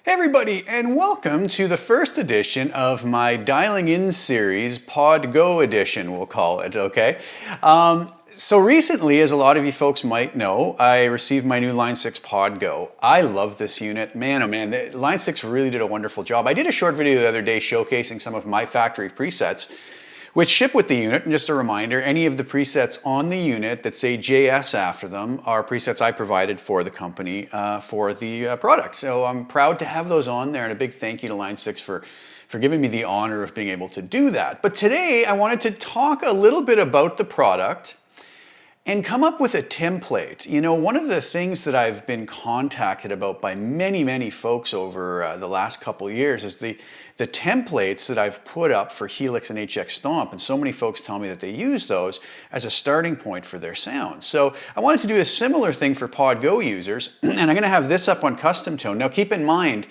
Hey everybody, and welcome to the first edition of my Dialing In series, PodGo edition, we'll call it, okay? So recently, as a lot of you folks might know, I received my new Line 6 PodGo. I love this unit. Man, oh man, Line 6 really did a wonderful job. I did a short video the other day showcasing some of my factory presets which ship with the unit. And just a reminder, any of the presets on the unit that say JS after them are presets I provided for the company for the product. So I'm proud to have those on there, and a big thank you to Line 6 for giving me the honor of being able to do that. But today I wanted to talk a little bit about the product and come up with a template. You know, one of the things that I've been contacted about by many folks over the last couple of years is the templates that I've put up for Helix and HX Stomp, and so many folks tell me that they use those as a starting point for their sound. So I wanted to do a similar thing for PodGo users, and I'm gonna have this up on CustomTone. Now keep in mind,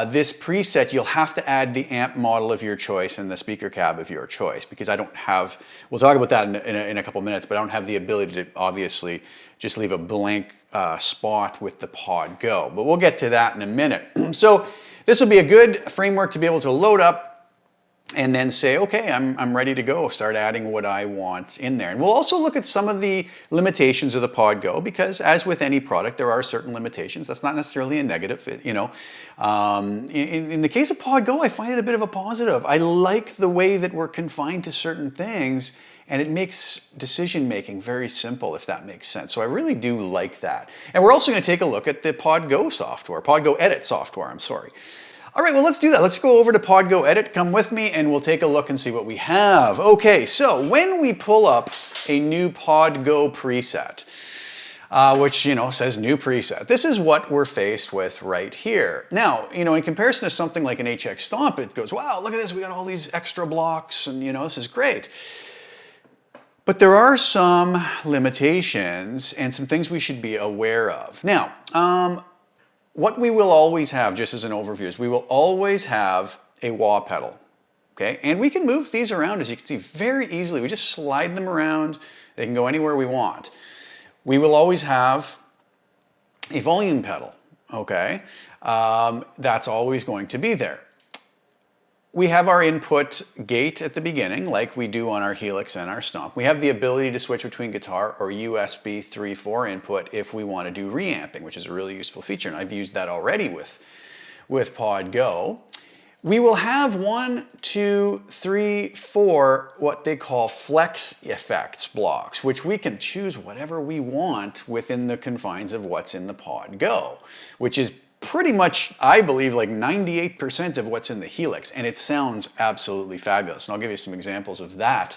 this preset, you'll have to add the amp model of your choice and the speaker cab of your choice, because I don't have, we'll talk about that in a couple minutes, but I don't have the ability to obviously just leave a blank spot with the PodGo. But we'll get to that in a minute. So this will be a good framework to be able to load up and then say, okay, I'm ready to go, start adding what I want in there. And we'll also look at some of the limitations of the PodGo, because as with any product, there are certain limitations. That's not necessarily a negative, you know. In the case of PodGo, I find it a bit of a positive. I like the way that we're confined to certain things, and it makes decision-making very simple, if that makes sense. So I really do like that. And we're also gonna take a look at the PodGo software, PodGo Edit software, I'm sorry. All right, well, let's do that. Let's go over to PodGo Edit. Come with me and we'll take a look and see what we have. Okay, so when we pull up a new PodGo preset, which, you know, says new preset, this is what we're faced with right here. Now, you know, in comparison to something like an HX Stomp, it goes, wow, look at this, we got all these extra blocks and, you know, this is great. But there are some limitations and some things we should be aware of. Now, what we will always have, just as an overview, is we will always have a wah pedal, okay? And we can move these around, as you can see, very easily. We just slide them around. They can go anywhere we want. We will always have a volume pedal, okay? That's always going to be there. We have our input gate at the beginning, like we do on our Helix and our Stomp. We have the ability to switch between guitar or USB 3.4 input if we want to do reamping, which is a really useful feature, and I've used that already with PodGo. We will have 1, 2, 3, 4, what they call flex effects blocks, which we can choose whatever we want within the confines of what's in the PodGo, which is pretty much, I believe, like 98% of what's in the Helix, and it sounds absolutely fabulous. And I'll give you some examples of that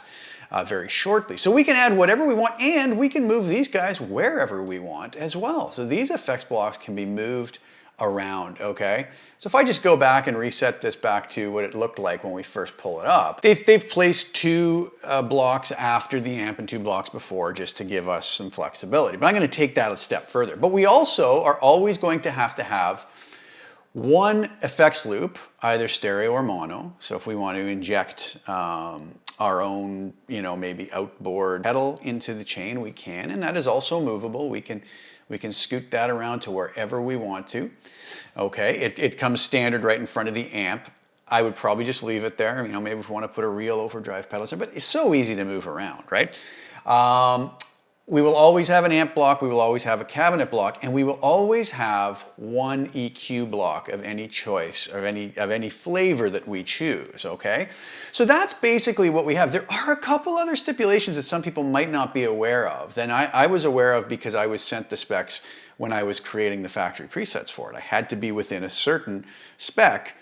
very shortly. So we can add whatever we want, and we can move these guys wherever we want as well. So these effects blocks can be moved around, okay? So if I just go back and reset this back to what it looked like when we first pull it up, they've placed 2 blocks after the amp and 2 blocks before, just to give us some flexibility. But I'm gonna take that a step further. But we also are always going to have one effects loop, either stereo or mono. So if we want to inject our own, you know, maybe outboard pedal into the chain, we can, and that is also movable. We can scoot that around to wherever we want to. Okay, it comes standard right in front of the amp. I would probably just leave it there. You know, maybe if we want to put a real overdrive pedal, but it's so easy to move around, right? We will always have an amp block, we will always have a cabinet block, and we will always have one EQ block of any choice, of any flavor that we choose, okay? So that's basically what we have. There are a couple other stipulations that some people might not be aware of, that I was aware of because I was sent the specs when I was creating the factory presets for it. I had to be within a certain spec,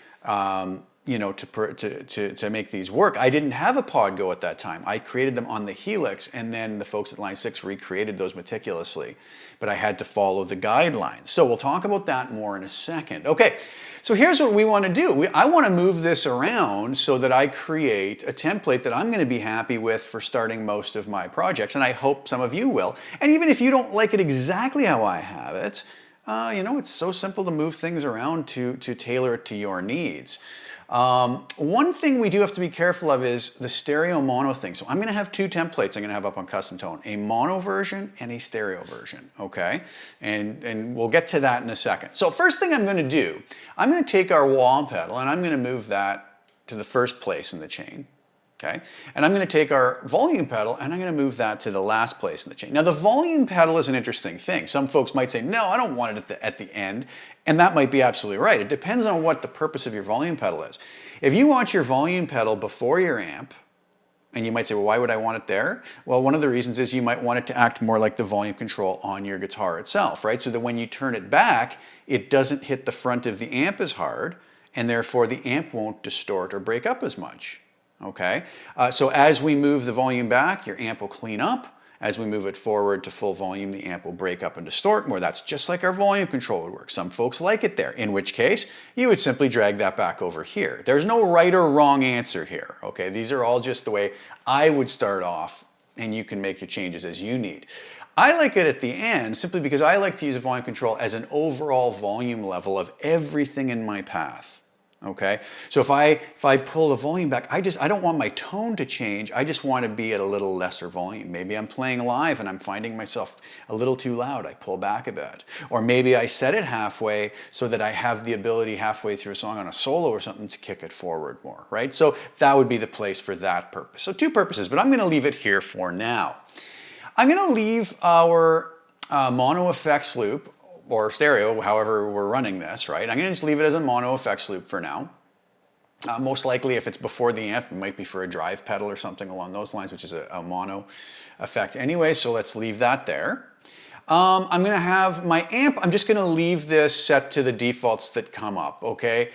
you know, to make these work. I didn't have a PodGo at that time. I created them on the Helix, and then the folks at Line 6 recreated those meticulously, but I had to follow the guidelines. So we'll talk about that more in a second. Okay, so here's what we want to do. I want to move this around so that I create a template that I'm going to be happy with for starting most of my projects, and I hope some of you will. And even if you don't like it exactly how I have it, you know, it's so simple to move things around to tailor it to your needs. One thing we do have to be careful of is the stereo mono thing. So I'm going to have two templates I'm going to have up on CustomTone, a mono version and a stereo version, okay? And we'll get to that in a second. So first thing I'm going to do, I'm going to take our wah pedal and I'm going to move that to the first place in the chain. Okay, and I'm going to take our volume pedal and I'm going to move that to the last place in the chain. Now the volume pedal is an interesting thing. Some folks might say, no, I don't want it at the end. And that might be absolutely right. It depends on what the purpose of your volume pedal is. If you want your volume pedal before your amp, and you might say, well, why would I want it there? Well, one of the reasons is you might want it to act more like the volume control on your guitar itself, right? So that when you turn it back, it doesn't hit the front of the amp as hard, and therefore the amp won't distort or break up as much. Okay, so as we move the volume back, your amp will clean up. As we move it forward to full volume, the amp will break up and distort more. That's just like our volume control would work. Some folks like it there, in which case you would simply drag that back over here. There's no right or wrong answer here. Okay, these are all just the way I would start off, and you can make your changes as you need. I like it at the end simply because I like to use a volume control as an overall volume level of everything in my path. Okay, so if I pull the volume back, I don't want my tone to change. I just want to be at a little lesser volume. Maybe I'm playing live and I'm finding myself a little too loud. I pull back a bit. Or maybe I set it halfway so that I have the ability halfway through a song on a solo or something to kick it forward more, right? So that would be the place for that purpose. So two purposes, but I'm going to leave it here for now. I'm going to leave our mono effects loop, or stereo, however we're running this, right? I'm going to just leave it as a mono effects loop for now. Most likely if it's before the amp, it might be for a drive pedal or something along those lines, which is a mono effect anyway, so let's leave that there. I'm going to have my amp, I'm just going to leave this set to the defaults that come up, okay?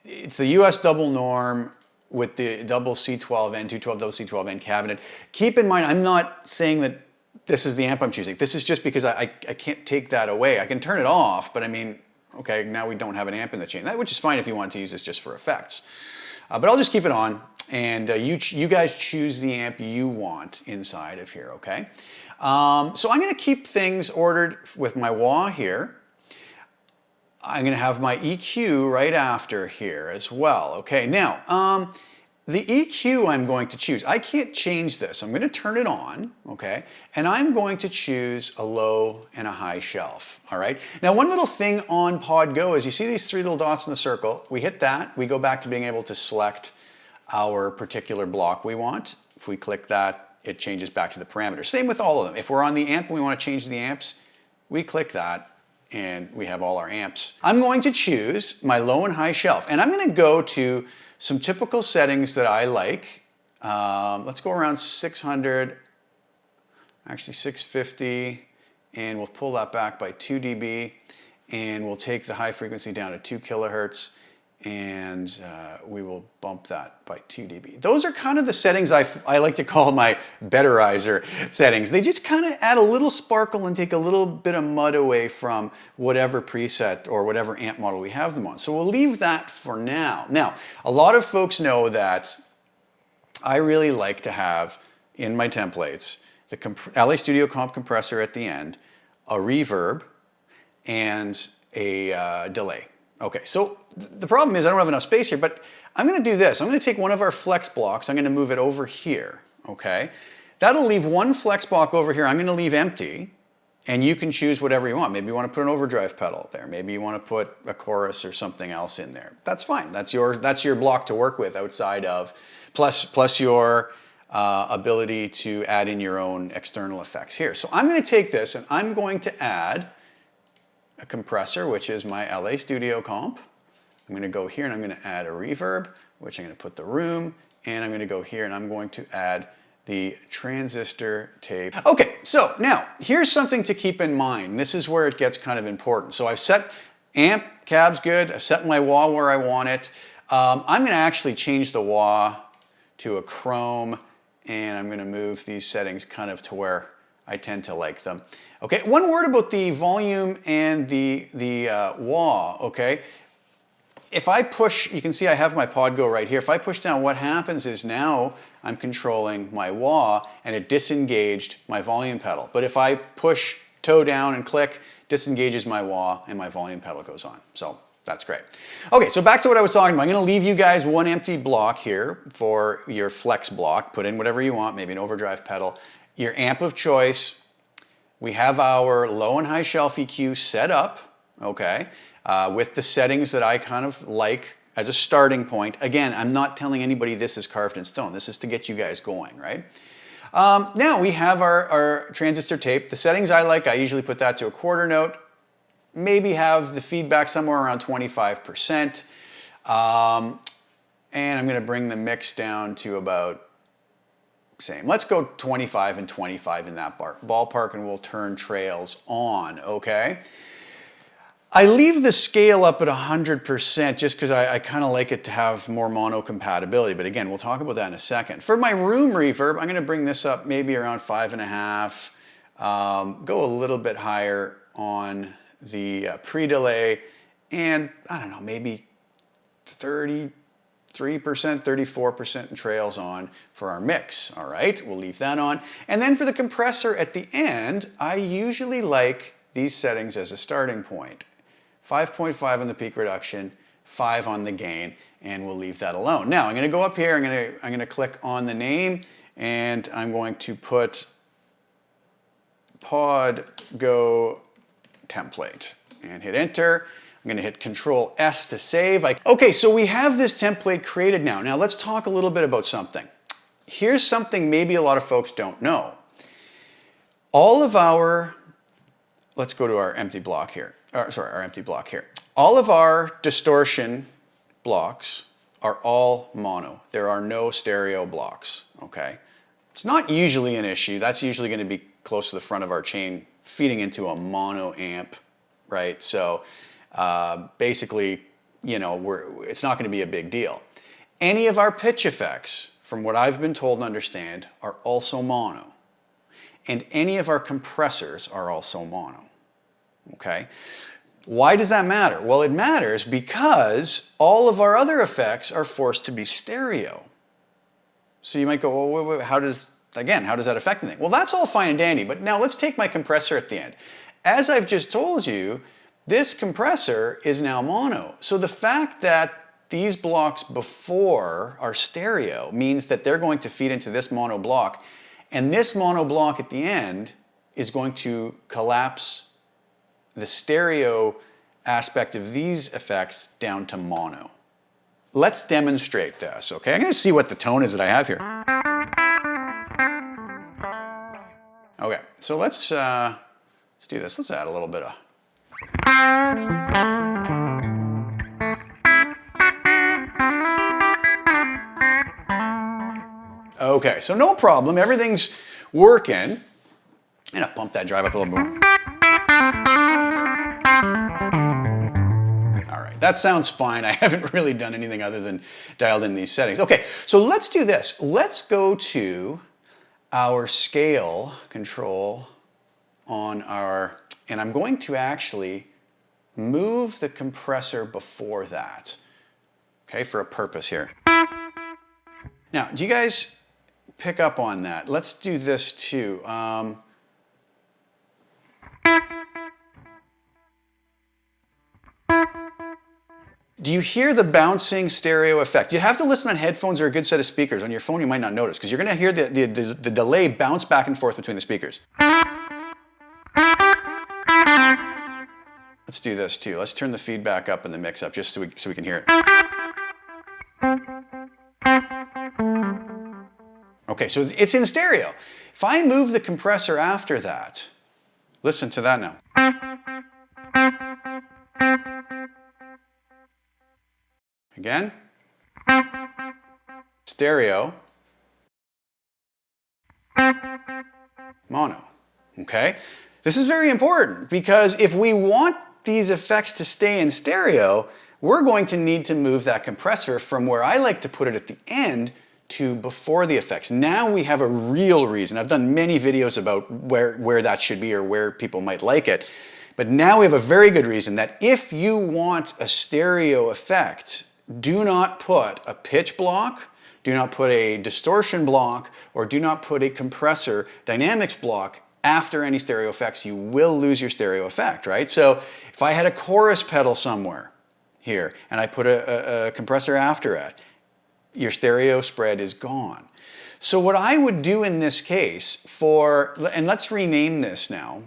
It's the US double norm with the double C12N, 212 double C12N cabinet. Keep in mind, I'm not saying that this is the amp I'm choosing. This is just because I can't take that away. I can turn it off, but I mean, okay, now we don't have an amp in the chain, which is fine if you want to use this just for effects. But I'll just keep it on, and you guys choose the amp you want inside of here, okay? So I'm going to keep things ordered with my wah here. I'm going to have my EQ right after here as well, okay? Now, the EQ I'm going to choose, I can't change this. I'm going to turn it on, okay? And I'm going to choose a low and a high shelf, all right? Now, one little thing on PodGo is you see these three little dots in the circle. We hit that, we go back to being able to select our particular block we want. If we click that, it changes back to the parameters. Same with all of them. If we're on the amp and we want to change the amps, we click that and we have all our amps. I'm going to choose my low and high shelf, and I'm going to go to some typical settings that I like. Let's go around 600, actually 650, and we'll pull that back by 2 dB, and we'll take the high frequency down to 2 kilohertz, and we will bump that by 2 dB. Those are kind of the settings I like to call my betterizer settings. They just kind of add a little sparkle and take a little bit of mud away from whatever preset or whatever amp model we have them on. So we'll leave that for now. Now, a lot of folks know that I really like to have in my templates the LA Studio Comp compressor at the end, a reverb, and a delay. Okay, so the problem is I don't have enough space here, but I'm going to do this. I'm going to take one of our flex blocks. I'm going to move it over here, okay? That'll leave one flex block over here. I'm going to leave empty, and you can choose whatever you want. Maybe you want to put an overdrive pedal there. Maybe you want to put a chorus or something else in there. That's fine. That's your block to work with outside of, plus your ability to add in your own external effects here. So I'm going to take this, and I'm going to add a compressor, which is my LA Studio Comp. I'm going to go here and I'm going to add a reverb, which I'm going to put the room, and I'm going to go here and I'm going to add the transistor tape. Okay, so now here's something to keep in mind. This is where it gets kind of important. So I've set amp, cab's good. I've set my wah where I want it. I'm going to actually change the wah to a chrome, and I'm going to move these settings kind of to where I tend to like them. Okay, one word about the volume and the wah, okay? If I push, you can see I have my PodGo right here. If I push down, what happens is now I'm controlling my wah and it disengaged my volume pedal. But if I push toe down and click, disengages my wah and my volume pedal goes on. So That's great. Okay, so back to what I was talking about. I'm going to leave you guys one empty block here for your flex block. Put in whatever you want, maybe an overdrive pedal. Your amp of choice. We have our low and high shelf EQ set up, okay, with the settings that I kind of like as a starting point. Again, I'm not telling anybody this is carved in stone. This is to get you guys going, right? Now we have our transistor tape. The settings I like, I usually put that to a quarter note. Maybe have the feedback somewhere around 25%. And I'm going to bring the mix down to about same. Let's go 25 and 25 in that ballpark, and we'll turn trails on, okay? I leave the scale up at 100% just because I kind of like it to have more mono compatibility. But again, we'll talk about that in a second. For my room reverb, I'm going to bring this up maybe around 5.5. Go a little bit higher on the pre-delay, and I don't know, maybe 33%, 34% in trails on for our mix. All right, we'll leave that on. And then for the compressor at the end, I usually like these settings as a starting point. 5.5 on the peak reduction, 5 on the gain, and we'll leave that alone. Now I'm going to go up here, I'm going to click on the name, and I'm going to put PodGo template and hit enter. I'm going to hit Control S to save. Okay, so we have this template created now. Now let's talk a little bit about something. Here's something maybe a lot of folks don't know. All of our, let's go to our empty block here. Our empty block here. All of our distortion blocks are all mono. There are no stereo blocks, okay? It's not usually an issue. That's usually going to be close to the front of our chain feeding into a mono amp, right? So basically, you know, it's not going to be a big deal. Any of our pitch effects, from what I've been told and understand, are also mono. And any of our compressors are also mono, okay? Why does that matter? Well, it matters because all of our other effects are forced to be stereo. So you might go, well, wait, how does that affect anything? Well, that's all fine and dandy, but now let's take my compressor at the end. As I've just told you, this compressor is now mono. So the fact that these blocks before are stereo means that they're going to feed into this mono block, and this mono block at the end is going to collapse the stereo aspect of these effects down to mono. Let's demonstrate this, okay? I'm going to see what the tone is that I have here. Okay, so let's do this. Let's add a little bit of. Okay, so no problem. Everything's working. I'm gonna pump that drive up a little more. All right, that sounds fine. I haven't really done anything other than dialed in these settings. Okay, so let's do this. Let's go to our scale control on our, and I'm going to actually move the compressor before that, okay, for a purpose here. Now, do you guys pick up on that? Let's do this too. Do you hear the bouncing stereo effect? You have to listen on headphones or a good set of speakers. On your phone, you might not notice because you're going to hear the delay bounce back and forth between the speakers. Let's do this too. Let's turn the feedback up and the mix up just so we can hear it. Okay, so it's in stereo. If I move the compressor after that, listen to that now. Again, stereo, mono, okay? This is very important because if we want these effects to stay in stereo, we're going to need to move that compressor from where I like to put it at the end to before the effects. Now we have a real reason. I've done many videos about where that should be or where people might like it. But now we have a very good reason that if you want a stereo effect, do not put a pitch block, do not put a distortion block, or do not put a compressor dynamics block after any stereo effects. You will lose your stereo effect, right? So if I had a chorus pedal somewhere, here, and I put a compressor after it, your stereo spread is gone. So what I would do in this case and let's rename this now.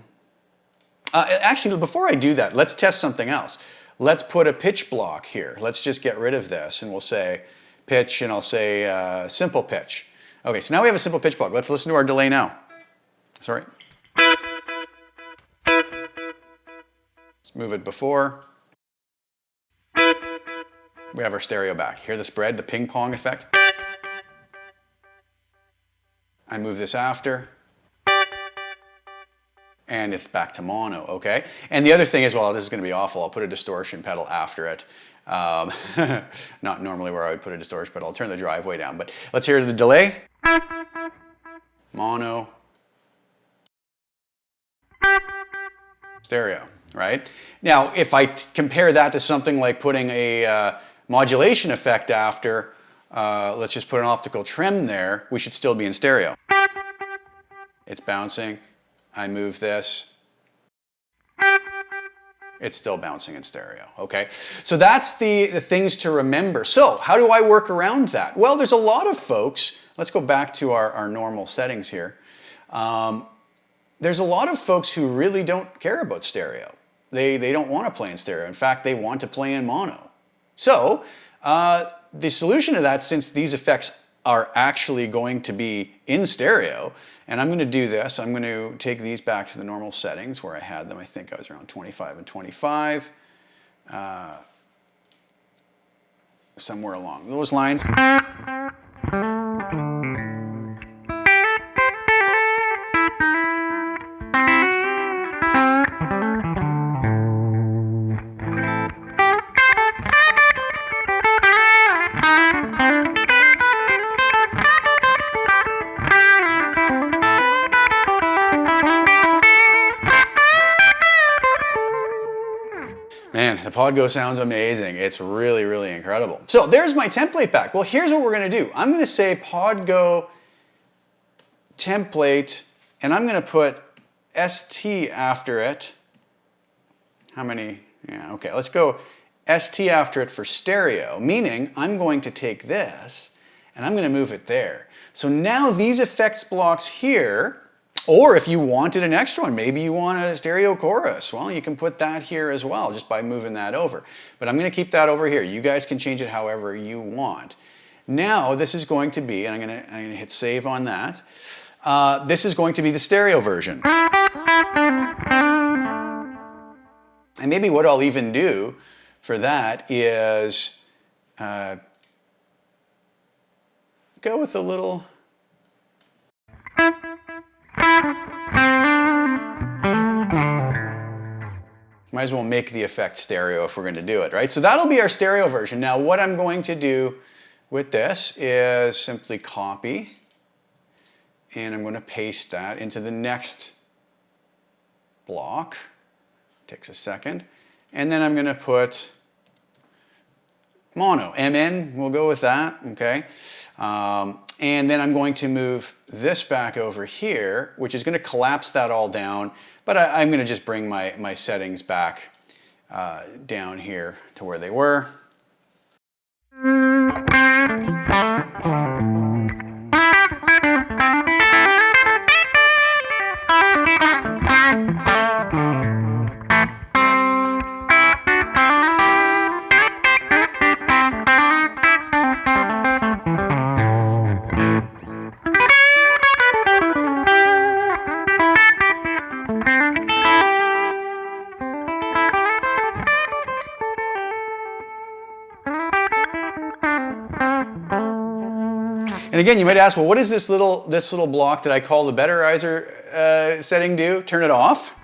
Actually, before I do that, let's test something else. Let's put a pitch block here. Let's just get rid of this, and we'll say pitch, and I'll say simple pitch. Okay, so now we have a simple pitch block. Let's listen to our delay now. Sorry. Let's move it before. We have our stereo back. Hear the spread, the ping pong effect? I move this after, and it's back to mono, okay? And the other thing is, well, this is gonna be awful, I'll put a distortion pedal after it. Not normally where I would put a distortion pedal, I'll turn the drive way down, but let's hear the delay. Mono. Stereo, right? Now, if I compare that to something like putting a modulation effect after, let's just put an optical trim there, we should still be in stereo. It's bouncing, I move this, it's still bouncing in stereo, okay? So that's the things to remember. So how do I work around that? Well, there's a lot of folks, let's go back to our normal settings here. There's a lot of folks who really don't care about stereo. They don't want to play in stereo. In fact, they want to play in mono. So the solution to that, since these effects are actually going to be in stereo, and I'm going to do this, I'm going to take these back to the normal settings where I had them. I think I was around 25 and 25, somewhere along those lines. Man, the PodGo sounds amazing. It's really, really incredible. So there's my template back. Well, here's what we're going to do. I'm going to say PodGo template, and I'm going to put ST after it. How many? Yeah, okay. Let's go ST after it for stereo, meaning I'm going to take this, and I'm going to move it there. So now these effects blocks here, or if you wanted an extra one, maybe you want a stereo chorus, well, you can put that here as well just by moving that over. But I'm going to keep that over here. You guys can change it however you want. Now this is going to be, and I'm going to hit save on that. This is going to be the stereo version. And maybe what I'll even do for that is go with a little... Might as well make the effect stereo if we're going to do it, right? So that'll be our stereo version. Now what I'm going to do with this is simply copy, and I'm going to paste that into the next block. Takes a second. And then I'm going to put mono, MN, we'll go with that, okay? And then I'm going to move this back over here, which is going to collapse that all down, but I'm going to just bring my settings back down here to where they were. And again, you might ask, well, what does this little block that I call the betterizer setting do? Turn it off.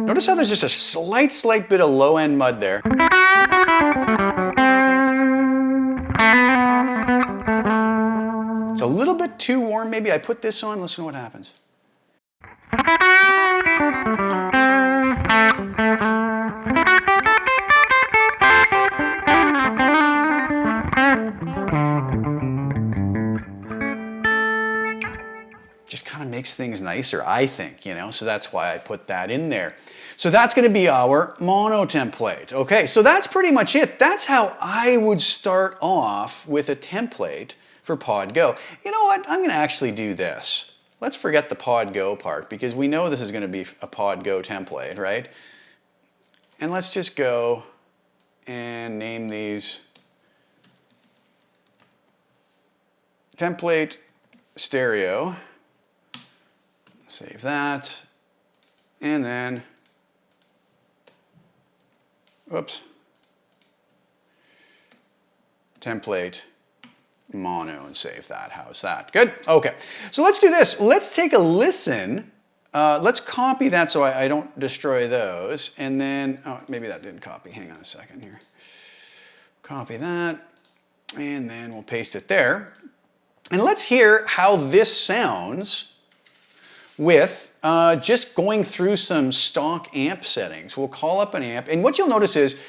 Notice how there's just a slight bit of low-end mud there. It's a little bit too warm. Maybe I put this on. Listen to what happens. Just kind of makes things nice. nicer, I think, you know, so that's why I put that in there. So that's going to be our mono template. Okay, so that's pretty much it. That's how I would start off with a template for PodGo. You know what? I'm going to actually do this. Let's forget the PodGo part because we know this is going to be a PodGo template, right? And let's just go and name these template stereo. Save that. And then whoops, template mono and save that. How's that? Good? Okay. So let's do this. Let's take a listen. Let's copy that so I don't destroy those. And then, oh, maybe that didn't copy. Hang on a second here. Copy that. And then we'll paste it there. And let's hear how this sounds with just going through some stock amp settings. We'll call up an amp, and what you'll notice is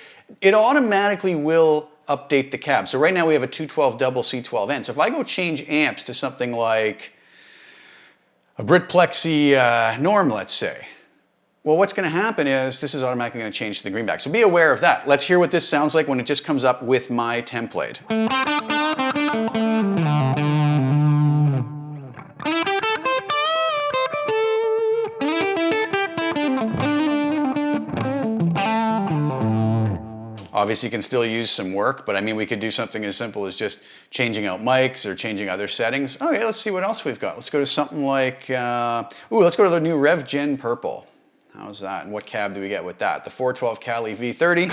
it automatically will update the cab. So right now we have a 212 double C12N. So if I go change amps to something like a Britplexi Norm, let's say, well, what's going to happen is this is automatically going to change to the greenback. So be aware of that. Let's hear what this sounds like when it just comes up with my template. Obviously, you can still use some work, but I mean, we could do something as simple as just changing out mics or changing other settings. Okay, let's see what else we've got. Let's go to something like, let's go to the new Rev Gen Purple. How's that? And what cab do we get with that? The 412 Cali V30.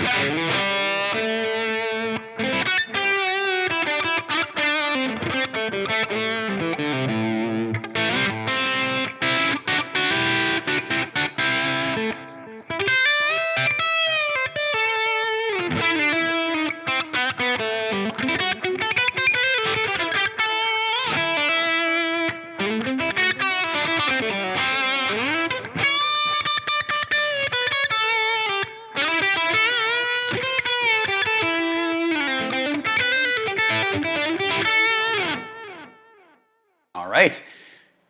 Right.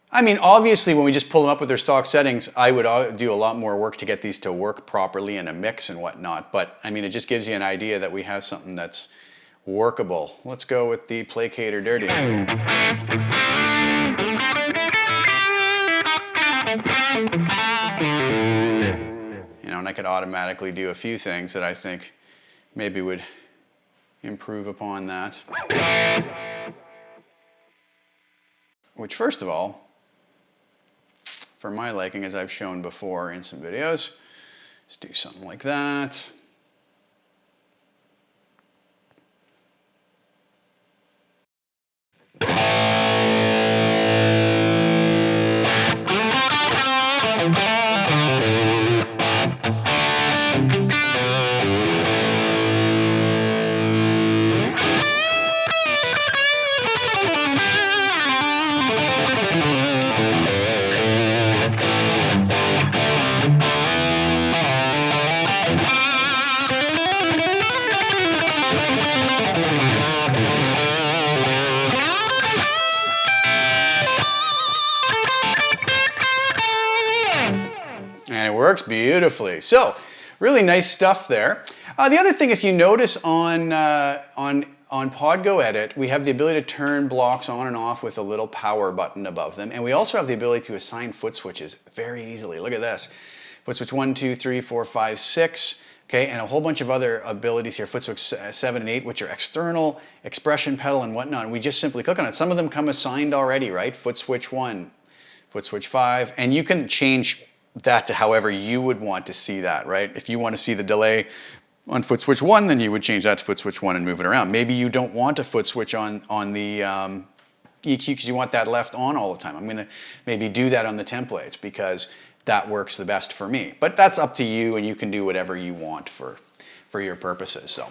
I mean, obviously, when we just pull them up with their stock settings, I would do a lot more work to get these to work properly in a mix and whatnot. But I mean, it just gives you an idea that we have something that's workable. Let's go with the Placator Dirty. You know, and I could automatically do a few things that I think maybe would improve upon that. Which, first of all, for my liking, as I've shown before in some videos, let's do something like that. And it works beautifully. So, really nice stuff there. The other thing, if you notice on PodGo Edit, we have the ability to turn blocks on and off with a little power button above them. And we also have the ability to assign foot switches very easily. Look at this. Foot switch 1, 2, 3, 4, 5, 6. Okay, and a whole bunch of other abilities here. Foot switch 7 and 8, which are external, expression pedal and whatnot. And we just simply click on it. Some of them come assigned already, right? Foot switch 1, foot switch 5. And you can change that to however you would want to see that, right? If you want to see the delay on foot switch 1, then you would change that to foot switch 1 and move it around. Maybe you don't want a foot switch on the EQ because you want that left on all the time. I'm going to maybe do that on the templates because that works the best for me. But that's up to you, and you can do whatever you want for your purposes. So,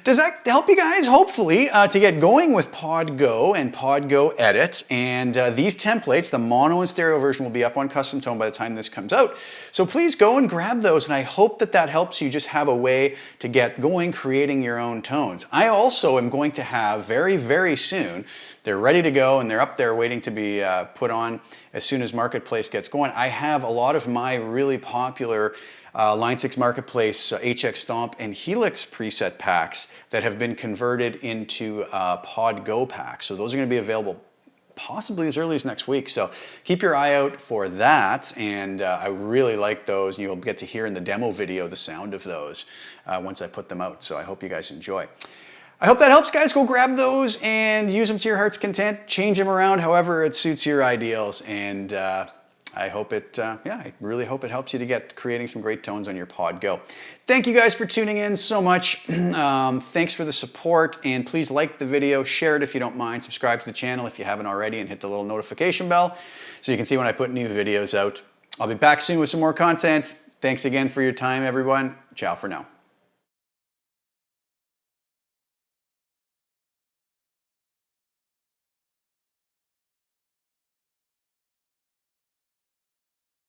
does that help you guys? Hopefully, to get going with PodGo and PodGo Edit. And these templates, the mono and stereo version, will be up on CustomTone by the time this comes out. So please go and grab those, and I hope that that helps you just have a way to get going creating your own tones. I also am going to have very, very soon They're ready to go, and they're up there waiting to be put on as soon as Marketplace gets going. I have a lot of my really popular Line 6 Marketplace HX Stomp and Helix preset packs that have been converted into PodGo packs. So those are going to be available possibly as early as next week. So keep your eye out for that. And I really like those. You'll get to hear in the demo video the sound of those once I put them out. So I hope you guys enjoy. I hope that helps, guys. Go grab those and use them to your heart's content. Change them around however it suits your ideals. And I hope I really hope it helps you to get creating some great tones on your PodGo. Thank you guys for tuning in so much. Thanks for the support, and please like the video, share it if you don't mind, subscribe to the channel if you haven't already, and hit the little notification bell so you can see when I put new videos out. I'll be back soon with some more content. Thanks again for your time, everyone. Ciao for now.